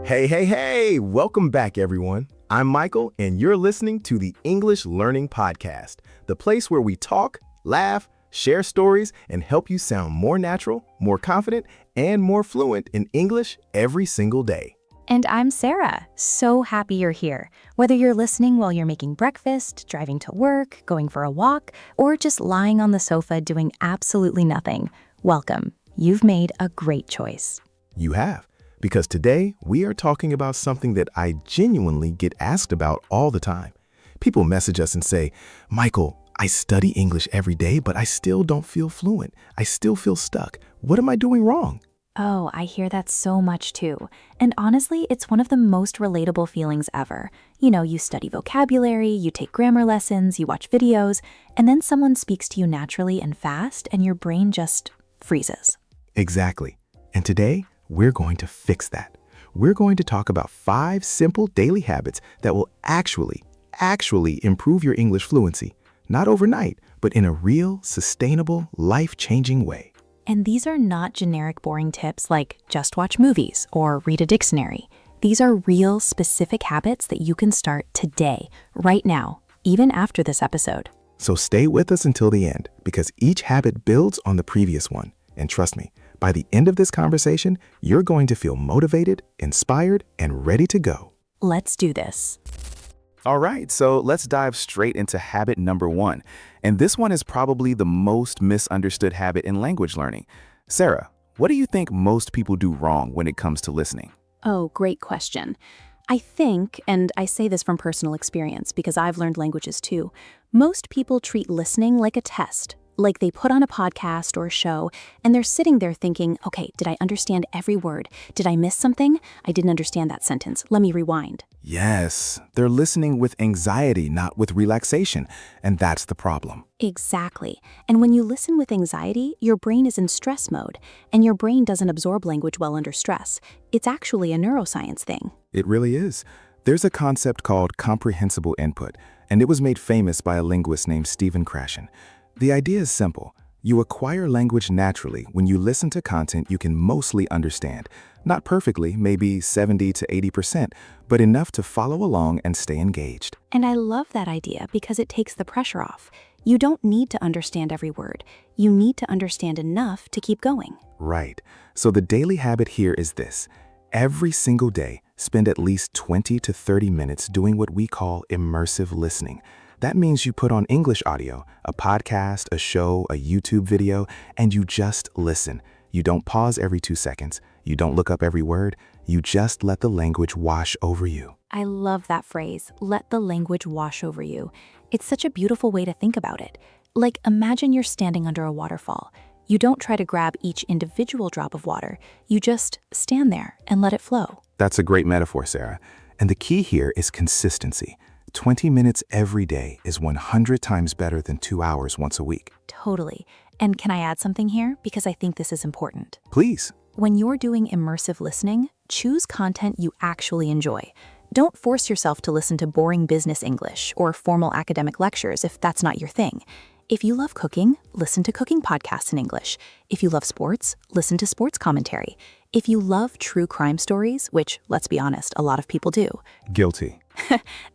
Hey, hey, hey! Welcome back, everyone. I'm Michael, and you're listening to the English Learning Podcast, the place where we talk, laugh, share stories, and help you sound more natural, more confident, and more fluent in English every single day. And I'm Sara. So happy you're here. Whether you're listening while you're making breakfast, driving to work, going for a walk, or just lying on the sofa doing absolutely nothing, welcome. You've made a great choice. You have, because today we are talking about something that I genuinely get asked about all the time. People message us and say, Michael, I study English every day, but I still don't feel fluent. I still feel stuck. What am I doing wrong? Oh, I hear that so much too. And honestly, it's one of the most relatable feelings ever. You study vocabulary, you take grammar lessons, you watch videos, and then someone speaks to you naturally and fast, and your brain just freezes. Exactly. And today, we're going to fix that. We're going to talk about 5 simple daily habits that will actually improve your English fluency. Not overnight, but in a real, sustainable, life-changing way. And these are not generic boring tips like just watch movies or read a dictionary. These are real, specific habits that you can start today, right now, even after this episode. So stay with us until the end, because each habit builds on the previous one. And trust me, by the end of this conversation, you're going to feel motivated, inspired, and ready to go. Let's do this. All right, so let's dive straight into habit number 1. And this one is probably the most misunderstood habit in language learning. Sara, what do you think most people do wrong when it comes to listening? Oh, great question. I think, and I say this from personal experience because I've learned languages too, most people treat listening like a test. Like they put on a podcast or a show and they're sitting there thinking, okay, did I understand every word? Did I miss something? I didn't understand that sentence. Let me rewind. Yes, they're listening with anxiety, not with relaxation, and that's the problem. Exactly. And when you listen with anxiety, your brain is in stress mode, and your brain doesn't absorb language well under stress. It's actually a neuroscience thing. It really is. There's a concept called comprehensible input, and it was made famous by a linguist named Stephen Krashen. The idea is simple. You acquire language naturally when you listen to content you can mostly understand. Not perfectly, maybe 70 to 80%, but enough to follow along and stay engaged. And I love that idea because it takes the pressure off. You don't need to understand every word. You need to understand enough to keep going. Right. So the daily habit here is this. Every single day, spend at least 20 to 30 minutes doing what we call immersive listening. That means you put on English audio, a podcast, a show, a YouTube video, and you just listen. You don't pause every 2 seconds. You don't look up every word. You just let the language wash over you. I love that phrase, let the language wash over you. It's such a beautiful way to think about it. Like, imagine you're standing under a waterfall. You don't try to grab each individual drop of water. You just stand there and let it flow. That's a great metaphor, Sara. And the key here is consistency. 20 minutes every day is 100 times better than 2 hours once a week. Totally. And can I add something here? Because I think this is important. Please. When you're doing immersive listening, choose content you actually enjoy. Don't force yourself to listen to boring business English or formal academic lectures if that's not your thing. If you love cooking, listen to cooking podcasts in English. If you love sports, listen to sports commentary. If you love true crime stories, which, let's be honest, a lot of people do, Guilty.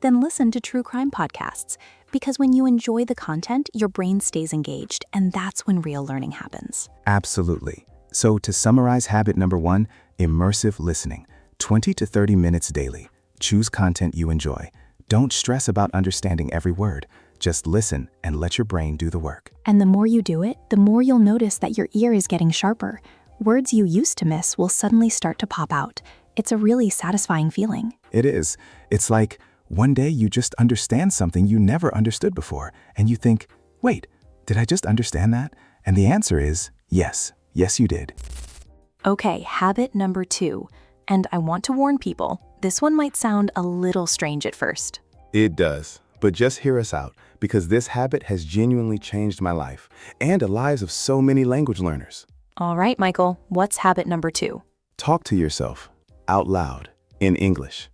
then listen to true crime podcasts. Because when you enjoy the content, your brain stays engaged, and that's when real learning happens. Absolutely. So to summarize habit number 1, immersive listening. 20 to 30 minutes daily. Choose content you enjoy. Don't stress about understanding every word. Just listen and let your brain do the work. And the more you do it, the more you'll notice that your ear is getting sharper. Words you used to miss will suddenly start to pop out. It's a really satisfying feeling. It is. It's like one day you just understand something you never understood before, and you think, wait, did I just understand that? And the answer is yes. Yes, you did. Okay, habit number 2. And I want to warn people, this one might sound a little strange at first. It does. But just hear us out, because this habit has genuinely changed my life and the lives of so many language learners. All right, Michael, what's habit number 2? Talk to yourself out loud in English.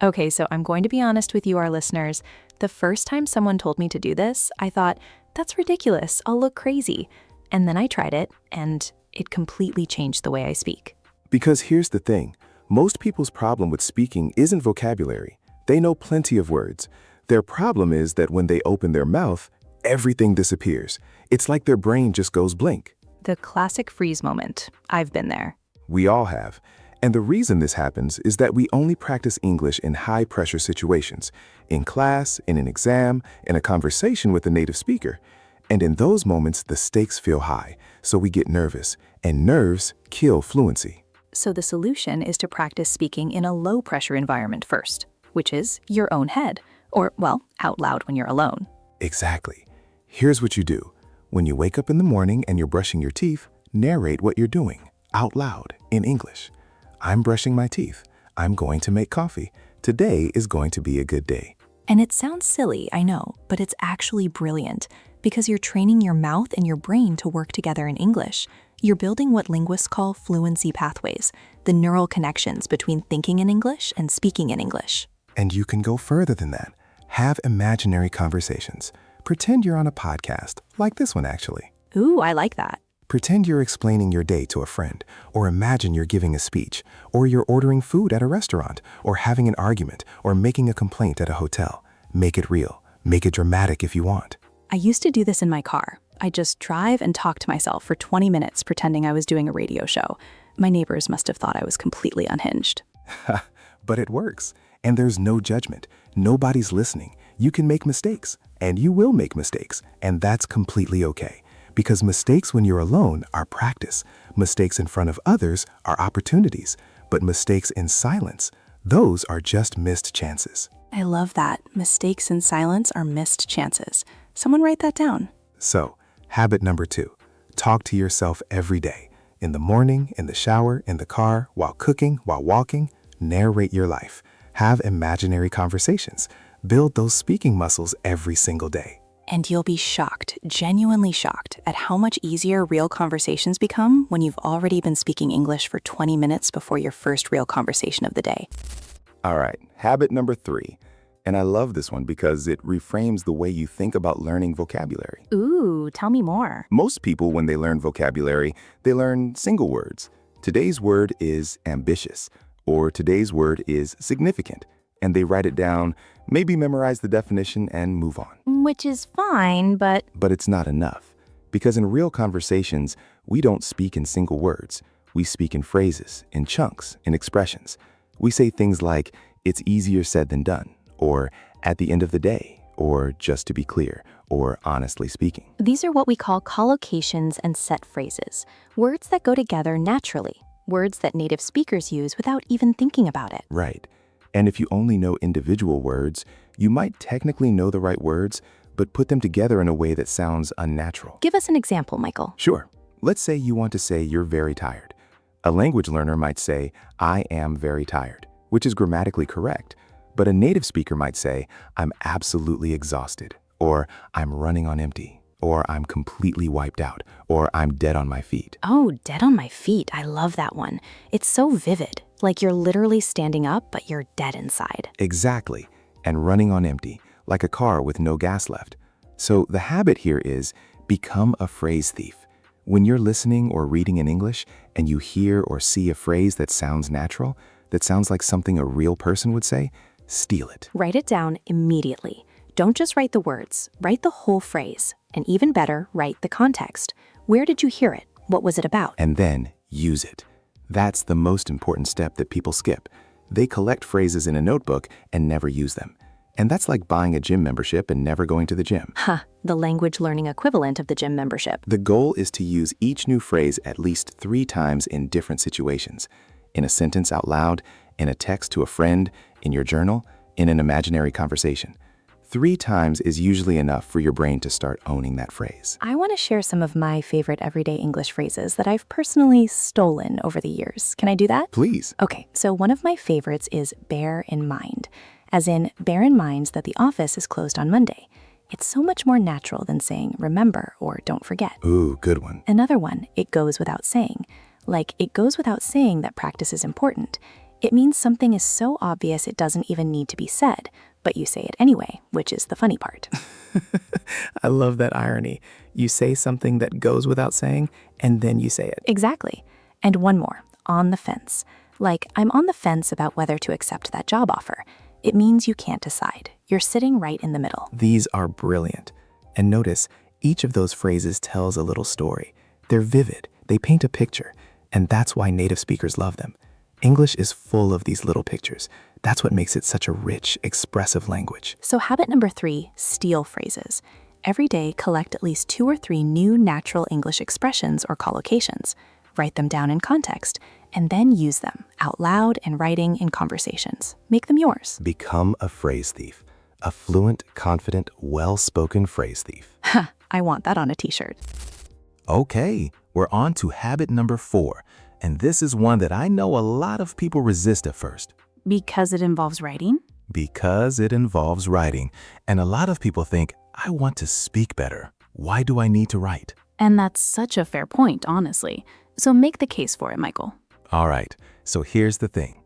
Okay, so I'm going to be honest with you, our listeners. The first time someone told me to do this, I thought, that's ridiculous, I'll look crazy. And then I tried it, and it completely changed the way I speak. Because here's the thing, Most people's problem with speaking isn't vocabulary. They know plenty of words. Their problem is that when they open their mouth, everything disappears. It's like their brain just goes blank. The classic freeze moment. I've been there. We all have. And the reason this happens is that we only practice English in high-pressure situations, in class, in an exam, in a conversation with a native speaker. And in those moments, the stakes feel high, so we get nervous, and nerves kill fluency. So the solution is to practice speaking in a low-pressure environment first, which is your own head, or, well, out loud when you're alone. Exactly. Here's what you do. When you wake up in the morning and you're brushing your teeth, narrate what you're doing, out loud, in English. I'm brushing my teeth. I'm going to make coffee. Today is going to be a good day. And it sounds silly, I know, but it's actually brilliant because you're training your mouth and your brain to work together in English. You're building what linguists call fluency pathways, the neural connections between thinking in English and speaking in English. And you can go further than that. Have imaginary conversations. Pretend you're on a podcast, like this one actually. Ooh, I like that. Pretend you're explaining your day to a friend, or imagine you're giving a speech, or you're ordering food at a restaurant, or having an argument, or making a complaint at a hotel. Make it real. Make it dramatic if you want. I used to do this in my car. I just drive and talk to myself for 20 minutes pretending I was doing a radio show. My neighbors must have thought I was completely unhinged. But it works, and there's no judgment. Nobody's listening. You can make mistakes, and you will make mistakes, and that's completely okay. Because mistakes when you're alone are practice. Mistakes in front of others are opportunities. But mistakes in silence, those are just missed chances. I love that. Mistakes in silence are missed chances. Someone write that down. So, habit number 2, talk to yourself every day. In the morning, in the shower, in the car, while cooking, while walking, narrate your life. Have imaginary conversations. Build those speaking muscles every single day. And you'll be shocked, genuinely shocked, at how much easier real conversations become when you've already been speaking English for 20 minutes before your first real conversation of the day. All right, habit number 3. And I love this one because it reframes the way you think about learning vocabulary. Ooh, tell me more. Most people, when they learn vocabulary, they learn single words. Today's word is ambitious, or today's word is significant. And they write it down, maybe memorize the definition, and move on. Which is fine, but it's not enough. Because in real conversations, we don't speak in single words. We speak in phrases, in chunks, in expressions. We say things like, it's easier said than done, or at the end of the day, or just to be clear, or honestly speaking. These are what we call collocations and set phrases, words that go together naturally, words that native speakers use without even thinking about it. Right. And if you only know individual words, you might technically know the right words, but put them together in a way that sounds unnatural. Give us an example, Michael. Sure. Let's say you want to say you're very tired. A language learner might say, I am very tired, which is grammatically correct. But a native speaker might say, I'm absolutely exhausted, or I'm running on empty, or I'm completely wiped out, or I'm dead on my feet. Oh, dead on my feet. I love that one. It's so vivid. Like you're literally standing up, but you're dead inside. Exactly. And running on empty, like a car with no gas left. So the habit here is become a phrase thief. When you're listening or reading in English and you hear or see a phrase that sounds natural, that sounds like something a real person would say, steal it. Write it down immediately. Don't just write the words, write the whole phrase. And even better, write the context. Where did you hear it? What was it about? And then use it. That's the most important step that people skip. They collect phrases in a notebook and never use them. And that's like buying a gym membership and never going to the gym. The language learning equivalent of the gym membership. The goal is to use each new phrase at least 3 times in different situations. In a sentence out loud, in a text to a friend, in your journal, in an imaginary conversation. 3 times is usually enough for your brain to start owning that phrase. I want to share some of my favorite everyday English phrases that I've personally stolen over the years. Can I do that? Please. Okay, so one of my favorites is bear in mind, as in bear in mind that the office is closed on Monday. It's so much more natural than saying remember or don't forget. Ooh, good one. Another one, it goes without saying. Like, it goes without saying that practice is important. It means something is so obvious it doesn't even need to be said, but you say it anyway, which is the funny part. I love that irony. You say something that goes without saying, and then you say it. Exactly. And one more, on the fence. Like, I'm on the fence about whether to accept that job offer. It means you can't decide. You're sitting right in the middle. These are brilliant. And notice, each of those phrases tells a little story. They're vivid, they paint a picture, and that's why native speakers love them. English is full of these little pictures. That's what makes it such a rich, expressive language. So habit number 3, steal phrases. Every day, collect at least 2 or 3 new natural English expressions or collocations. Write them down in context, and then use them out loud and writing in conversations. Make them yours. Become a phrase thief. A fluent, confident, well-spoken phrase thief. I want that on a t-shirt. Okay, we're on to habit number 4, and this is one that I know a lot of people resist at first. Because it involves writing? Because it involves writing, and a lot of people think, I want to speak better. Why do I need to write? And that's such a fair point, honestly. So make the case for it, Michael. All right, so here's the thing.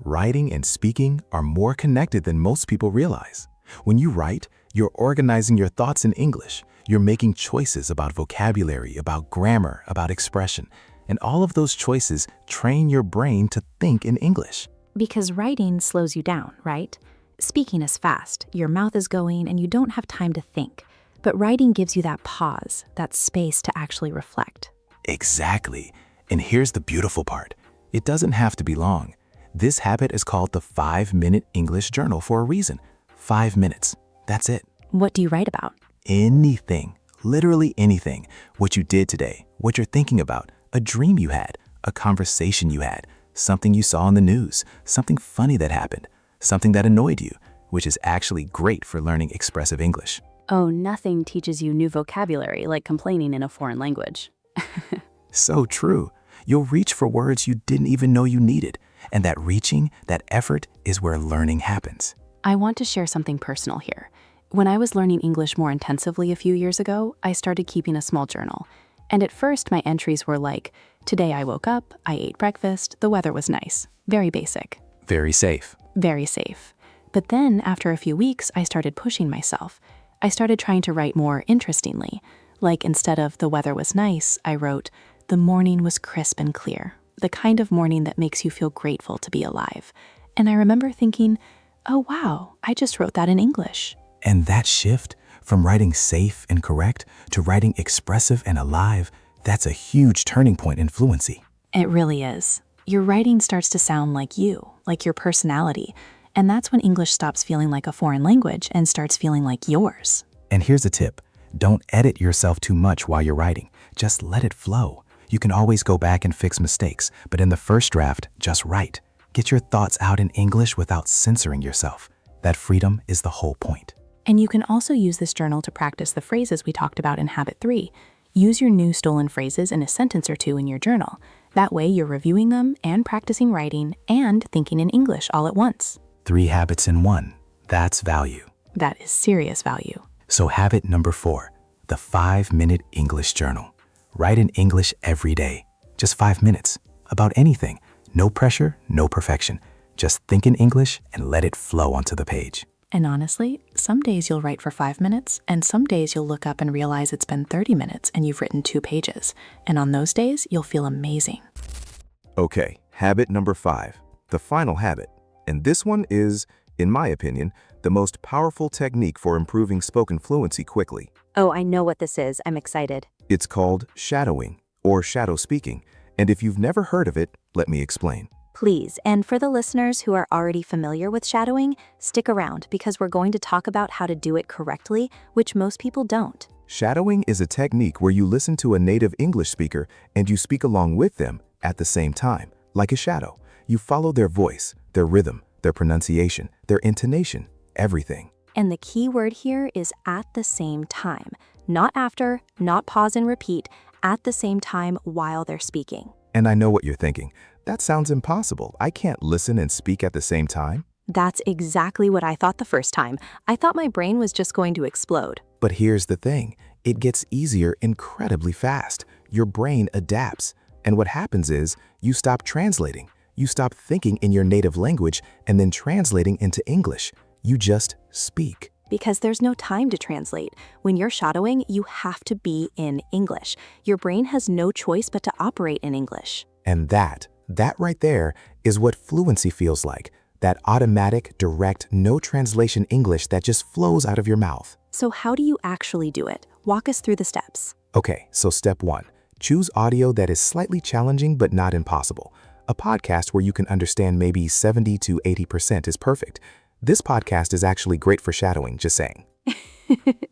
Writing and speaking are more connected than most people realize. When you write, you're organizing your thoughts in English. You're making choices about vocabulary, about grammar, about expression. And all of those choices train your brain to think in English. Because writing slows you down, right? Speaking is fast, your mouth is going, and you don't have time to think. But writing gives you that pause, that space to actually reflect. Exactly. And here's the beautiful part. It doesn't have to be long. This habit is called the 5-minute English journal for a reason. 5 minutes. That's it. What do you write about? Anything. Literally anything. What you did today, what you're thinking about, a dream you had, a conversation you had, something you saw on the news, something funny that happened, something that annoyed you, which is actually great for learning expressive English. Oh, nothing teaches you new vocabulary like complaining in a foreign language. So true. You'll reach for words you didn't even know you needed. And that reaching, that effort, is where learning happens. I want to share something personal here. When I was learning English more intensively a few years ago, I started keeping a small journal. And at first, my entries were like, today I woke up, I ate breakfast, the weather was nice. Very basic. Very safe. Very safe. But then, after a few weeks, I started pushing myself. I started trying to write more interestingly. Like instead of the weather was nice, I wrote, the morning was crisp and clear. The kind of morning that makes you feel grateful to be alive. And I remember thinking, oh wow, I just wrote that in English. And that shift from writing safe and correct to writing expressive and alive, that's a huge turning point in fluency. It really is. Your writing starts to sound like you, like your personality. And that's when English stops feeling like a foreign language and starts feeling like yours. And here's a tip. Don't edit yourself too much while you're writing. Just let it flow. You can always go back and fix mistakes, but in the first draft, just write. Get your thoughts out in English without censoring yourself. That freedom is the whole point. And you can also use this journal to practice the phrases we talked about in Habit 3. Use your new stolen phrases in a sentence or two in your journal. That way you're reviewing them and practicing writing and thinking in English all at once. 3 habits in 1. That's value. That is serious value. So habit number 4, the 5-minute English journal. Write in English every day. Just 5 minutes. About anything. No pressure, no perfection. Just think in English and let it flow onto the page. And honestly, some days you'll write for 5 minutes, and some days you'll look up and realize it's been 30 minutes and you've written 2 pages. And on those days, you'll feel amazing. Okay, habit number 5, the final habit. And this one is, in my opinion, the most powerful technique for improving spoken fluency quickly. Oh, I know what this is. I'm excited. It's called shadowing, or shadow speaking. And if you've never heard of it, let me explain. Please, and for the listeners who are already familiar with shadowing, stick around because we're going to talk about how to do it correctly, which most people don't. Shadowing is a technique where you listen to a native English speaker and you speak along with them at the same time, like a shadow. You follow their voice, their rhythm, their pronunciation, their intonation, everything. And the key word here is at the same time. Not after, not pause and repeat, at the same time while they're speaking. And I know what you're thinking. That sounds impossible. I can't listen and speak at the same time. That's exactly what I thought the first time. I thought my brain was just going to explode. But here's the thing. It gets easier incredibly fast. Your brain adapts. And what happens is you stop translating. You stop thinking in your native language and then translating into English. You just speak. Because there's no time to translate. When you're shadowing, you have to be in English. Your brain has no choice but to operate in English. And that right there is what fluency feels like, that automatic, direct, no translation English that just flows out of your mouth. So how do you actually do it? Walk us through the steps. Okay, so step 1. Choose audio that is slightly challenging but not impossible. A podcast where you can understand maybe 70 to 80% is perfect. This podcast is actually great for shadowing, just saying.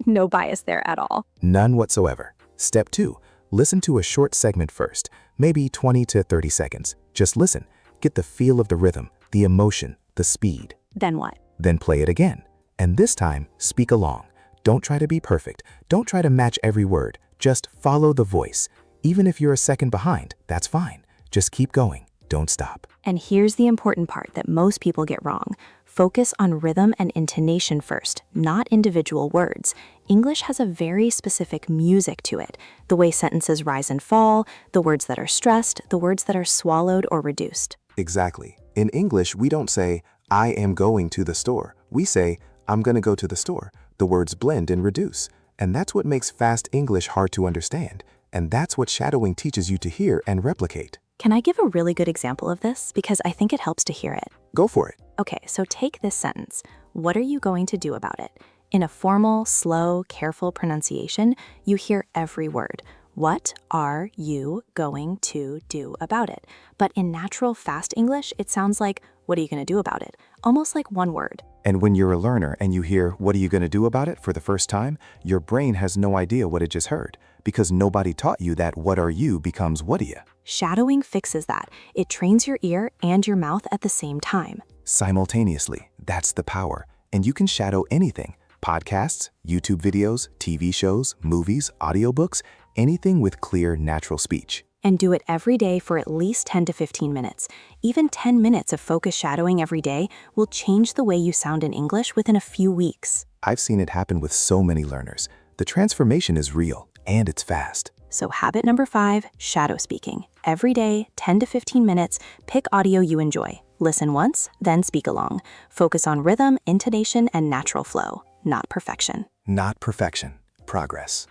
No bias there at all. None whatsoever. Step 2. Listen to a short segment first, maybe 20 to 30 seconds. Just listen. Get the feel of the rhythm, the emotion, the speed. Then what? Then play it again. And this time, speak along. Don't try to be perfect. Don't try to match every word. Just follow the voice. Even if you're a second behind, that's fine. Just keep going. Don't stop. And here's the important part that most people get wrong. Focus on rhythm and intonation first, not individual words. English has a very specific music to it. The way sentences rise and fall, the words that are stressed, the words that are swallowed or reduced. Exactly. In English, we don't say, I am going to the store. We say, I'm going to go to the store. The words blend and reduce. And that's what makes fast English hard to understand. And that's what shadowing teaches you to hear and replicate. Can I give a really good example of this? Because I think it helps to hear it. Go for it. Okay, so take this sentence. What are you going to do about it? In a formal, slow, careful pronunciation, you hear every word. What are you going to do about it? But in natural, fast English, it sounds like, what are you going to do about it? Almost like one word. And when you're a learner and you hear, what are you going to do about it for the first time, your brain has no idea what it just heard, because nobody taught you that what are you becomes what are you. Shadowing fixes that. It trains your ear and your mouth at the same time. Simultaneously, that's the power. And you can shadow anything. Podcasts, YouTube videos, TV shows, movies, audiobooks, anything with clear, natural speech. And do it every day for at least 10 to 15 minutes. Even 10 minutes of focused shadowing every day will change the way you sound in English within a few weeks. I've seen it happen with so many learners. The transformation is real, and it's fast. So habit number 5, shadow speaking. Every day, 10 to 15 minutes, pick audio you enjoy. Listen once, then speak along. Focus on rhythm, intonation, and natural flow, not perfection. Not perfection, progress.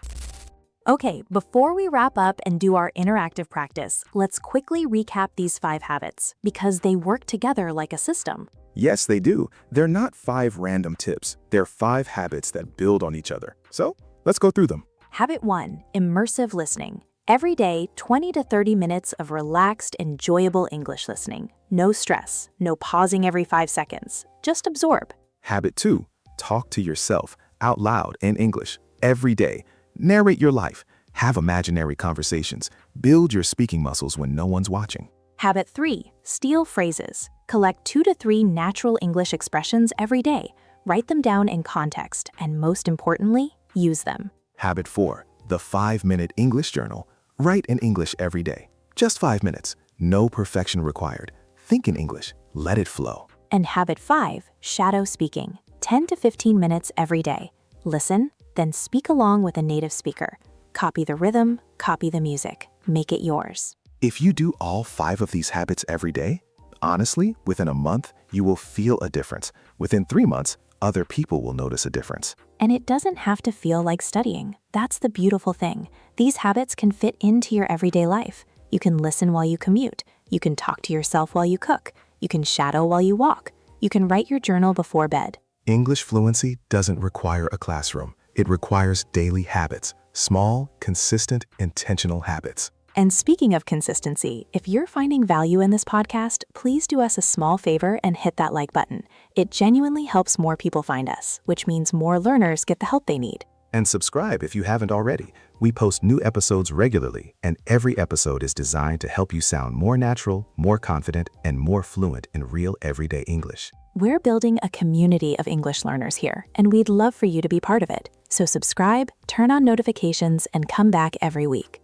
Okay, before we wrap up and do our interactive practice, let's quickly recap these 5 habits, because they work together like a system. Yes, they do. They're not 5 random tips. They're 5 habits that build on each other. So, let's go through them. Habit 1, immersive listening. Every day, 20 to 30 minutes of relaxed, enjoyable English listening. No stress, no pausing every 5 seconds. Just absorb. Habit 2, talk to yourself out loud in English every day. Narrate your life. Have imaginary conversations. Build your speaking muscles when no one's watching. Habit 3, steal phrases. Collect 2 to 3 natural English expressions every day. Write them down in context, and most importantly, use them. Habit 4, the 5-minute English journal. Write in English every day. Just 5 minutes. No perfection required. Think in English. Let it flow. And habit 5, shadow speaking. 10 to 15 minutes every day. Listen, then speak along with a native speaker. Copy the rhythm, copy the music. Make it yours. If you do all 5 of these habits every day, honestly, within a month, you will feel a difference. Within 3 months, other people will notice a difference. And it doesn't have to feel like studying. That's the beautiful thing. These habits can fit into your everyday life. You can listen while you commute. You can talk to yourself while you cook. You can shadow while you walk. You can write your journal before bed. English fluency doesn't require a classroom. It requires daily habits. Small, consistent, intentional habits. And speaking of consistency, if you're finding value in this podcast, please do us a small favor and hit that like button. It genuinely helps more people find us, which means more learners get the help they need. And subscribe if you haven't already. We post new episodes regularly, and every episode is designed to help you sound more natural, more confident, and more fluent in real everyday English. We're building a community of English learners here, and we'd love for you to be part of it. So subscribe, turn on notifications, and come back every week.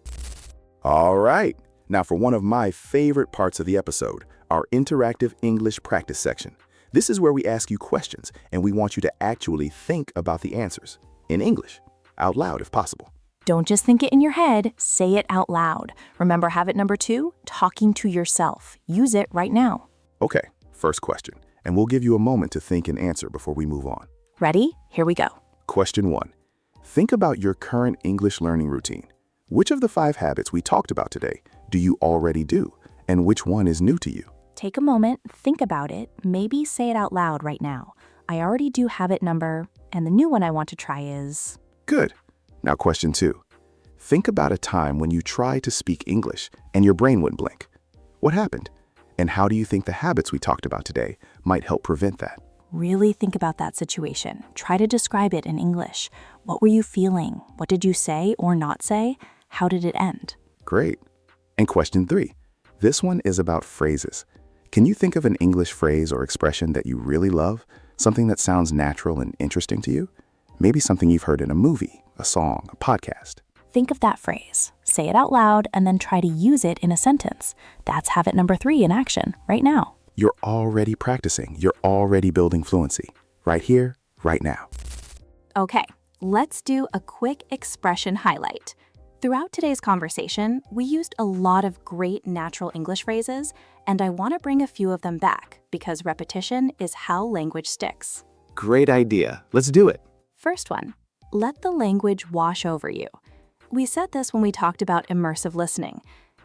All right. Now for one of my favorite parts of the episode, our interactive English practice section. This is where we ask you questions, and we want you to actually think about the answers. In English, out loud if possible. Don't just think it in your head, say it out loud. Remember habit number 2, talking to yourself. Use it right now. Okay, first question, and we'll give you a moment to think and answer before we move on. Ready? Here we go. Question 1. Think about your current English learning routine. Which of the 5 habits we talked about today do you already do, and which one is new to you? Take a moment, think about it, maybe say it out loud right now. I already do habit number, and the new one I want to try is... Good. Now question 2. Think about a time when you tried to speak English and your brain wouldn't blink. What happened? And how do you think the habits we talked about today might help prevent that? Really think about that situation. Try to describe it in English. What were you feeling? What did you say or not say? How did it end? Great. And question 3. This one is about phrases. Can you think of an English phrase or expression that you really love? Something that sounds natural and interesting to you? Maybe something you've heard in a movie, a song, a podcast. Think of that phrase, say it out loud, and then try to use it in a sentence. That's habit number 3 in action, right now. You're already practicing. You're already building fluency. Right here, right now. Okay, let's do a quick expression highlight. Throughout today's conversation, we used a lot of great natural English phrases, and I want to bring a few of them back because repetition is how language sticks. Great idea. Let's do it. First one, let the language wash over you. We said this when we talked about immersive listening.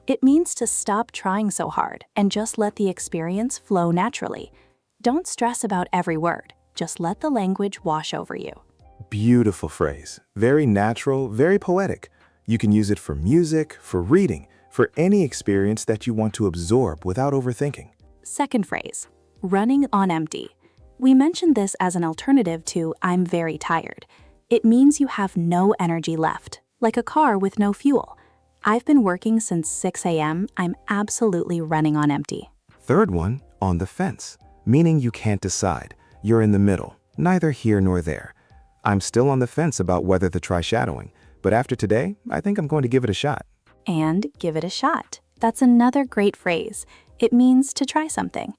It means to stop trying so hard and just let the experience flow naturally. Don't stress about every word. Just let the language wash over you. Beautiful phrase. Very natural, very poetic. You can use it for music, for reading, for any experience that you want to absorb without overthinking. Second phrase, running on empty. We mentioned this as an alternative to I'm very tired. It means you have no energy left, like a car with no fuel. I've been working since 6 a.m. I'm absolutely running on empty. Third one, on the fence, meaning you can't decide. You're in the middle, neither here nor there. I'm still on the fence about whether to try shadowing, but after today, I think I'm going to give it a shot. And give it a shot. That's another great phrase. It means to try something.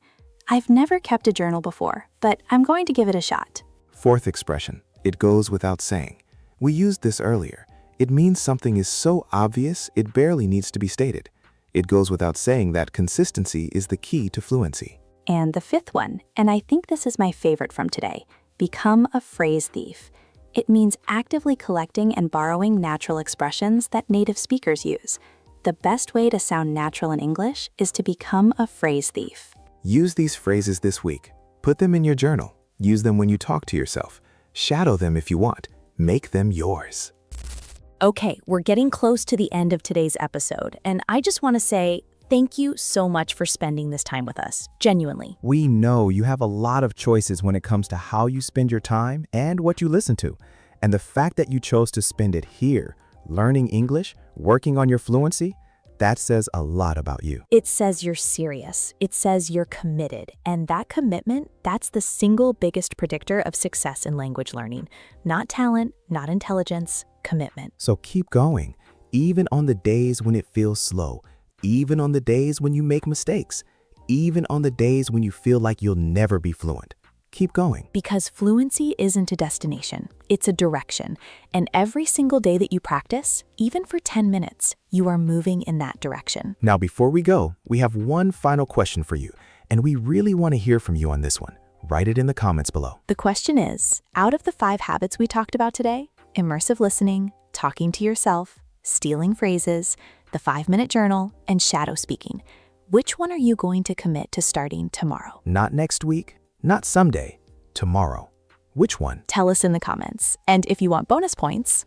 I've never kept a journal before, but I'm going to give it a shot. Fourth expression, it goes without saying. We used this earlier. It means something is so obvious, it barely needs to be stated. It goes without saying that consistency is the key to fluency. And the fifth one, and I think this is my favorite from today, become a phrase thief. It means actively collecting and borrowing natural expressions that native speakers use. The best way to sound natural in English is to become a phrase thief. Use these phrases this week. Put them in your journal. Use them when you talk to yourself. Shadow them if you want. Make them yours. Okay, we're getting close to the end of today's episode, and I just want to say thank you so much for spending this time with us, genuinely. We know you have a lot of choices when it comes to how you spend your time and what you listen to. And the fact that you chose to spend it here, learning English, working on your fluency, that says a lot about you. It says you're serious. It says you're committed. And that commitment, that's the single biggest predictor of success in language learning. Not talent, not intelligence, commitment. So keep going, even on the days when it feels slow, even on the days when you make mistakes, even on the days when you feel like you'll never be fluent. Keep going. Because fluency isn't a destination, it's a direction. And every single day that you practice, even for 10 minutes, you are moving in that direction. Now, before we go, we have one final question for you, and we really want to hear from you on this one. Write it in the comments below. The question is, out of the 5 habits we talked about today, immersive listening, talking to yourself, stealing phrases, the 5-minute journal, and shadow speaking, which one are you going to commit to starting tomorrow? Not next week, not someday, tomorrow. Which one? Tell us in the comments. And if you want bonus points,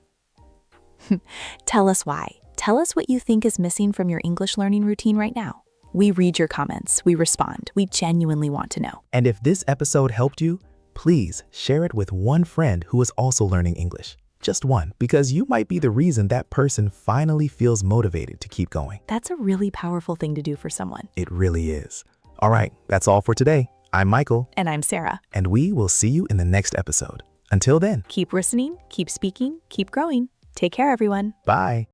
tell us why. Tell us what you think is missing from your English learning routine right now. We read your comments, we respond, we genuinely want to know. And if this episode helped you, please share it with one friend who is also learning English. Just one, because you might be the reason that person finally feels motivated to keep going. That's a really powerful thing to do for someone. It really is. All right, that's all for today. I'm Michael. And I'm Sarah. And we will see you in the next episode. Until then, Keep listening, keep speaking, keep growing. Take care, everyone. bye.